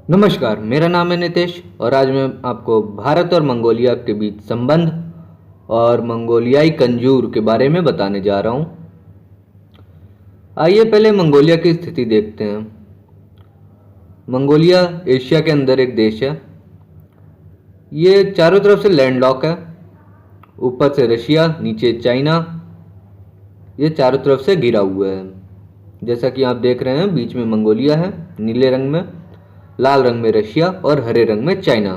नमस्कार, मेरा नाम है नितेश और आज मैं आपको भारत और मंगोलिया के बीच संबंध और मंगोलियाई कंजूर के बारे में बताने जा रहा हूँ। आइए पहले मंगोलिया की स्थिति देखते हैं। मंगोलिया एशिया के अंदर एक देश है। ये चारों तरफ से लैंडलॉक है। ऊपर से रशिया, नीचे चाइना, ये चारों तरफ से घिरा हुआ है। जैसा कि आप देख रहे हैं, बीच में मंगोलिया है नीले रंग में, लाल रंग में रशिया और हरे रंग में चाइना।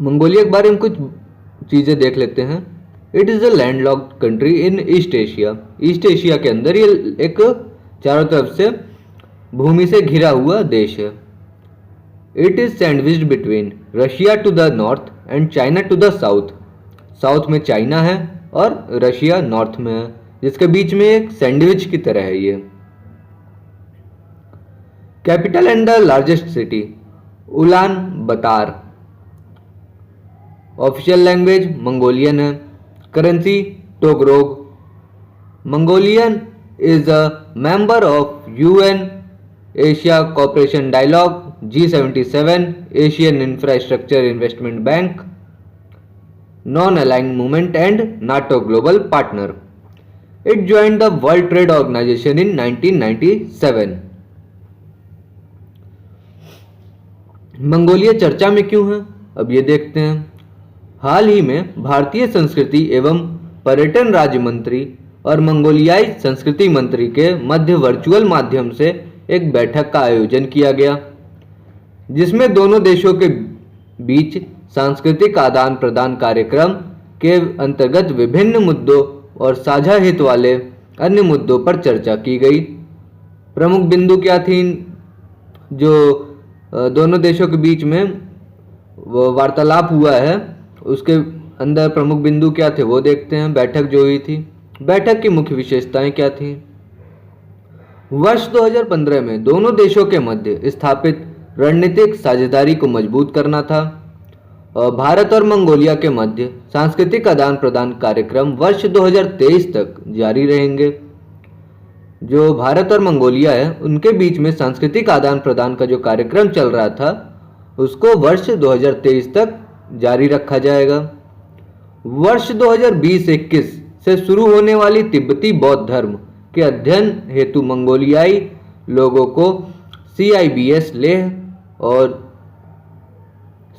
मंगोलिया के बारे में कुछ चीज़ें देख लेते हैं। It is a landlocked country in east Asia. East Asia के अंदर ये एक चारों तरफ से भूमि से घिरा हुआ देश है। It is sandwiched between Russia to the north and China to the south. South में चाइना है और रशिया नॉर्थ में है, जिसके बीच में एक सैंडविच की तरह है ये। Capital and the largest city Ulan Bator. Official language Mongolian है। Currency togrog. Mongolian is a member of UN Asia cooperation dialogue, G77, Asian infrastructure investment bank, non aligned movement and NATO global partner. It joined the world trade organization in 1997। Mongolia चर्चा में क्यों है, अब ये देखते हैं। हाल ही में भारतीय संस्कृति एवं पर्यटन राज्य मंत्री और मंगोलियाई संस्कृति मंत्री के मध्य वर्चुअल माध्यम से एक बैठक का आयोजन किया गया, जिसमें दोनों देशों के बीच सांस्कृतिक आदान प्रदान कार्यक्रम के अंतर्गत विभिन्न मुद्दों और साझा हित वाले अन्य मुद्दों पर चर्चा की गई। प्रमुख बिंदु क्या थी जो दोनों देशों के बीच में वो वार्तालाप हुआ है, उसके अंदर प्रमुख बिंदु क्या थे वो देखते हैं। बैठक जो हुई थी, बैठक की मुख्य विशेषताएं क्या थी। वर्ष 2015 में दोनों देशों के मध्य स्थापित रणनीतिक साझेदारी को मजबूत करना था और भारत और मंगोलिया के मध्य सांस्कृतिक आदान प्रदान कार्यक्रम वर्ष 2023 तक जारी रहेंगे। जो भारत और मंगोलिया है उनके बीच में सांस्कृतिक आदान प्रदान का जो कार्यक्रम चल रहा था उसको वर्ष 2023 तक जारी रखा जाएगा। वर्ष 2020-21 से शुरू होने वाली तिब्बती बौद्ध धर्म के अध्ययन हेतु मंगोलियाई लोगों को CIBS लेह और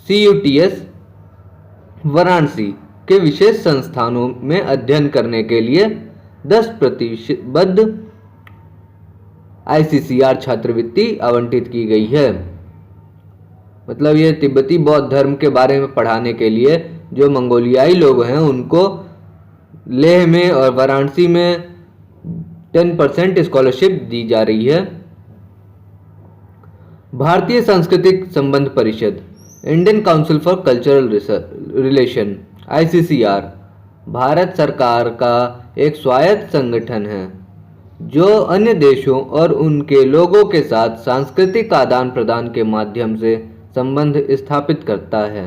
CUTS वाराणसी के विशेष संस्थानों में अध्ययन करने के लिए 10% ICCR छात्रवृत्ति आवंटित की गई है। मतलब ये तिब्बती बौद्ध धर्म के बारे में पढ़ाने के लिए जो मंगोलियाई लोग हैं उनको लेह में और वाराणसी में 10% स्कॉलरशिप दी जा रही है। भारतीय सांस्कृतिक संबंध परिषद, Indian council for cultural relation, ICCR Bharat सरकार का एक स्वायत्त संगठन है जो अन्य देशों और उनके लोगों के साथ सांस्कृतिक आदान प्रदान के माध्यम से संबंध स्थापित करता है।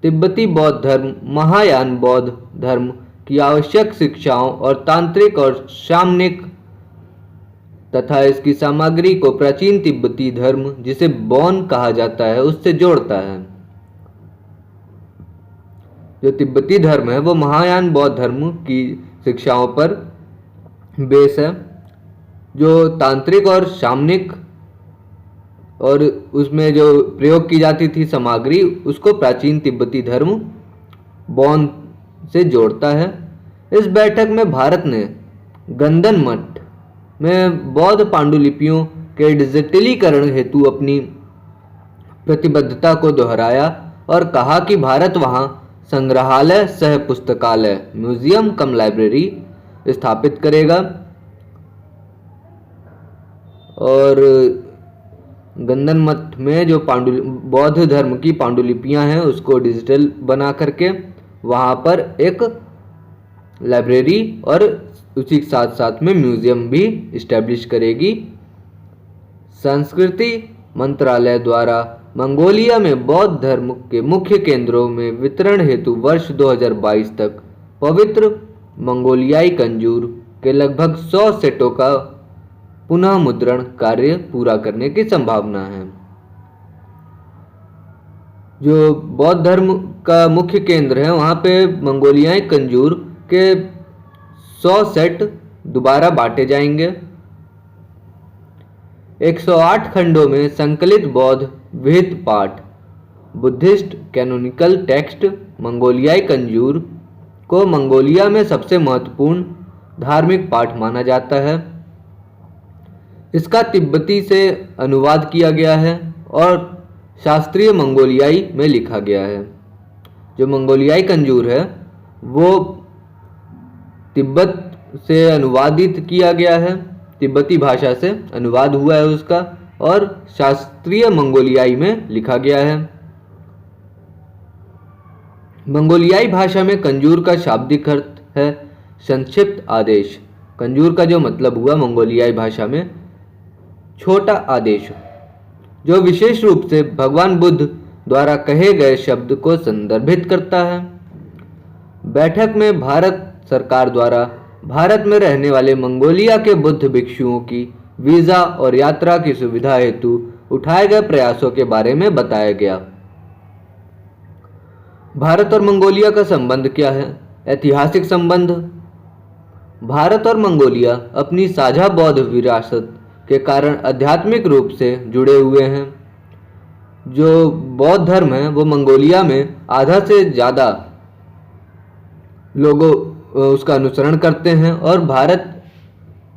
तिब्बती बौद्ध धर्म महायान बौद्ध धर्म की आवश्यक शिक्षाओं और तांत्रिक और शामनिक तथा इसकी सामग्री को प्राचीन तिब्बती धर्म, जिसे बौन कहा जाता है, उससे जोड़ता है। जो तिब्बती धर्म है वो महायान बौद्ध धर्म की शिक्षाओं पर बेस है। जो तांत्रिक और शामनिक और उसमें जो प्रयोग की जाती थी सामग्री, उसको प्राचीन तिब्बती धर्म बौन से जोड़ता है। इस बैठक में भारत ने गंदन मठ में बौद्ध पांडुलिपियों के डिजिटलीकरण हेतु अपनी प्रतिबद्धता को दोहराया और कहा कि भारत वहां संग्रहालय सह पुस्तकालय, म्यूजियम कम लाइब्रेरी स्थापित करेगा और गंदन मठ में जो बौद्ध धर्म की पांडुलिपियां हैं उसको डिजिटल बना करके वहाँ पर एक लाइब्रेरी और उसी के साथ साथ में म्यूजियम भी इस्टेब्लिश करेगी। संस्कृति मंत्रालय द्वारा मंगोलिया में बौद्ध धर्म के मुख्य केंद्रों में वितरण हेतु वर्ष 2022 तक पवित्र मंगोलियाई कंजूर के लगभग 100 सेटों का पुनः मुद्रण कार्य पूरा करने की संभावना है। जो बौद्ध धर्म का मुख्य केंद्र है वहाँ पे मंगोलियाई कंजूर के 100 सेट दोबारा बांटे जाएंगे। 108 खंडों में संकलित बौद्ध विहित पाठ बुद्धिस्ट कैनोनिकल टेक्स्ट मंगोलियाई कंजूर को मंगोलिया में सबसे महत्वपूर्ण धार्मिक पाठ माना जाता है। इसका तिब्बती से अनुवाद किया गया है और शास्त्रीय मंगोलियाई में लिखा गया है। जो मंगोलियाई कंजूर है वो तिब्बत से अनुवादित किया गया है, तिब्बती भाषा से अनुवाद हुआ है उसका, और शास्त्रीय मंगोलियाई में लिखा गया है। मंगोलियाई भाषा में कंजूर का शाब्दिक अर्थ है संक्षिप्त आदेश। कंजूर का जो मतलब हुआ मंगोलियाई भाषा में छोटा आदेश, जो विशेष रूप से भगवान बुद्ध द्वारा कहे गए शब्द को संदर्भित करता है। बैठक में भारत सरकार द्वारा भारत में रहने वाले मंगोलिया के बुद्ध भिक्षुओं की वीज़ा और यात्रा की सुविधा हेतु उठाए गए प्रयासों के बारे में बताया गया। भारत और मंगोलिया का संबंध क्या है? ऐतिहासिक संबंध। भारत और मंगोलिया अपनी साझा बौद्ध विरासत के कारण आध्यात्मिक रूप से जुड़े हुए हैं। जो बौद्ध धर्म है वो मंगोलिया में आधा से ज़्यादा लोगों उसका अनुसरण करते हैं और भारत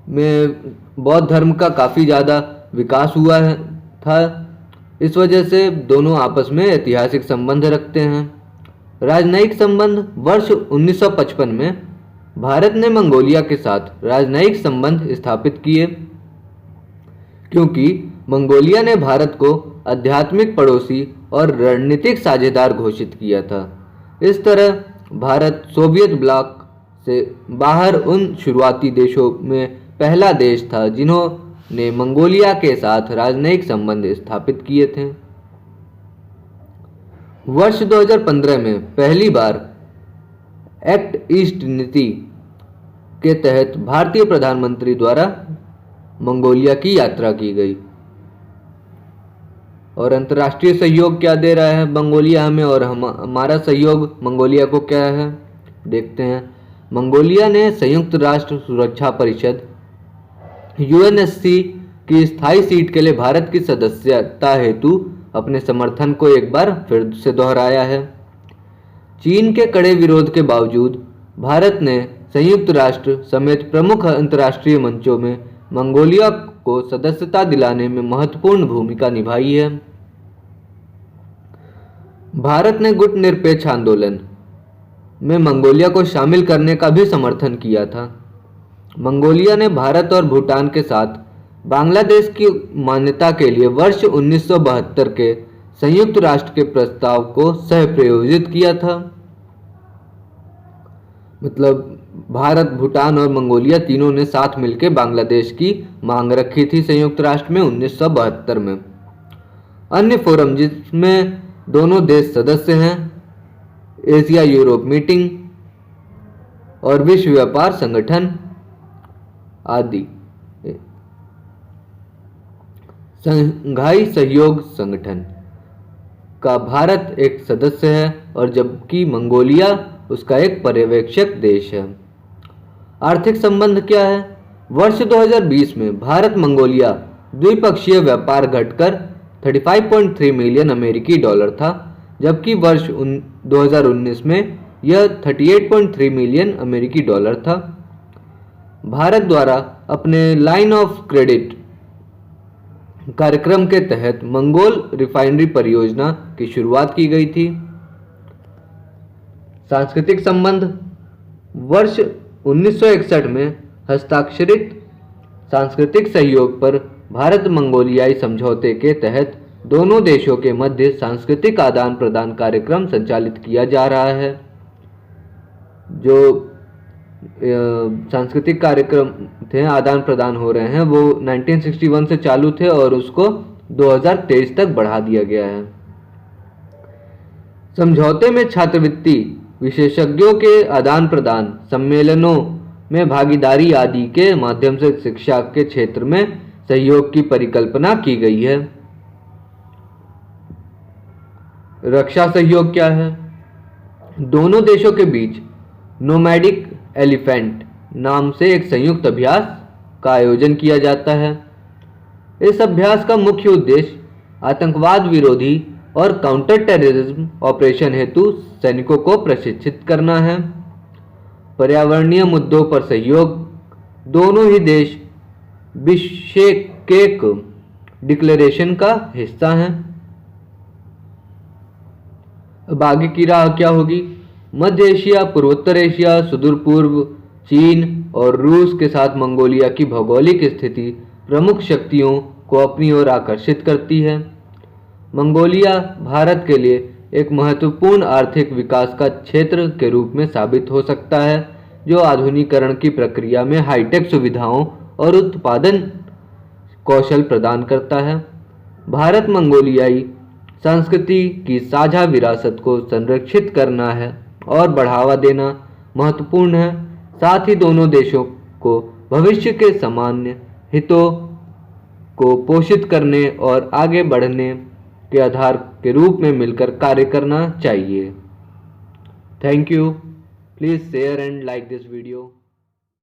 में बौद्ध धर्म का काफ़ी ज़्यादा विकास हुआ है था। इस वजह से दोनों आपस में ऐतिहासिक संबंध रखते हैं। राजनयिक संबंध। वर्ष 1955 में भारत ने मंगोलिया के साथ राजनयिक संबंध स्थापित किए क्योंकि मंगोलिया ने भारत को आध्यात्मिक पड़ोसी और रणनीतिक साझेदार घोषित किया था। इस तरह भारत सोवियत ब्लॉक से बाहर उन शुरुआती देशों में पहला देश था जिन्होंने मंगोलिया के साथ राजनयिक संबंध स्थापित किए थे। वर्ष 2015 में पहली बार एक्ट ईस्ट नीति के तहत भारतीय प्रधानमंत्री द्वारा मंगोलिया की यात्रा की गई। और अंतर्राष्ट्रीय सहयोग क्या दे रहा है मंगोलिया हमें, और हमारा सहयोग मंगोलिया को क्या है देखते हैं। मंगोलिया ने संयुक्त राष्ट्र सुरक्षा परिषद यूएनएससी की स्थायी सीट के लिए भारत की सदस्यता हेतु अपने समर्थन को एक बार फिर से दोहराया है। चीन के कड़े विरोध के बावजूद भारत ने संयुक्त राष्ट्र समेत प्रमुख अंतर्राष्ट्रीय मंचों में मंगोलिया को सदस्यता दिलाने में महत्वपूर्ण भूमिका निभाई है। भारत ने गुट निरपेक्ष आंदोलन में मंगोलिया को शामिल करने का भी समर्थन किया था। मंगोलिया ने भारत और भूटान के साथ बांग्लादेश की मान्यता के लिए वर्ष 1972 के संयुक्त राष्ट्र के प्रस्ताव को सह प्रायोजित किया था। मतलब भारत, भूटान और मंगोलिया तीनों ने साथ मिलकर बांग्लादेश की मांग रखी थी संयुक्त राष्ट्र में 1972 में। अन्य फोरम जिसमें दोनों देश सदस्य हैं एशिया यूरोप मीटिंग और विश्व व्यापार संगठन आदि। शंघाई सहयोग संगठन का भारत एक सदस्य है और जबकि मंगोलिया उसका एक पर्यवेक्षक देश है। आर्थिक संबंध क्या है? वर्ष 2020 में भारत मंगोलिया द्विपक्षीय व्यापार घटकर 35.3 मिलियन अमेरिकी डॉलर था, जबकि वर्ष 2019 में यह 38.3 मिलियन अमेरिकी डॉलर था। भारत द्वारा अपने लाइन ऑफ क्रेडिट कार्यक्रम के तहत मंगोल रिफाइनरी परियोजना की शुरुआत की गई थी। सांस्कृतिक संबंध। वर्ष 1961 में हस्ताक्षरित सांस्कृतिक सहयोग पर भारत मंगोलियाई समझौते के तहत दोनों देशों के मध्य सांस्कृतिक आदान प्रदान कार्यक्रम संचालित किया जा रहा है। जो सांस्कृतिक कार्यक्रम थे आदान प्रदान हो रहे हैं वो 1961 से चालू थे और उसको 2023 तक बढ़ा दिया गया है। समझौते में छात्रवृत्ति, विशेषज्ञों के आदान प्रदान, सम्मेलनों में भागीदारी आदि के माध्यम से शिक्षा के क्षेत्र में सहयोग की परिकल्पना की गई है। रक्षा सहयोग क्या है? दोनों देशों के बीच नोमैडिक एलिफेंट नाम से एक संयुक्त अभ्यास का आयोजन किया जाता है। इस अभ्यास का मुख्य उद्देश्य आतंकवाद विरोधी और काउंटर टेररिज्म ऑपरेशन हेतु सैनिकों को प्रशिक्षित करना है। पर्यावरणीय मुद्दों पर सहयोग। दोनों ही देश बिश्केक डिक्लेरेशन का हिस्सा हैं। अब आगे की राह क्या होगी? मध्य एशिया, पूर्वोत्तर एशिया, सुदूर पूर्व, चीन और रूस के साथ मंगोलिया की भौगोलिक स्थिति प्रमुख शक्तियों को अपनी ओर आकर्षित करती है। मंगोलिया भारत के लिए एक महत्वपूर्ण आर्थिक विकास का क्षेत्र के रूप में साबित हो सकता है, जो आधुनिकीकरण की प्रक्रिया में हाईटेक सुविधाओं और उत्पादन कौशल प्रदान करता है। भारत मंगोलियाई संस्कृति की साझा विरासत को संरक्षित करना है और बढ़ावा देना महत्वपूर्ण है। साथ ही दोनों देशों को भविष्य के सामान्य हितों को पोषित करने और आगे बढ़ने के आधार के रूप में मिलकर कार्य करना चाहिए। Thank you. Please share and like this video.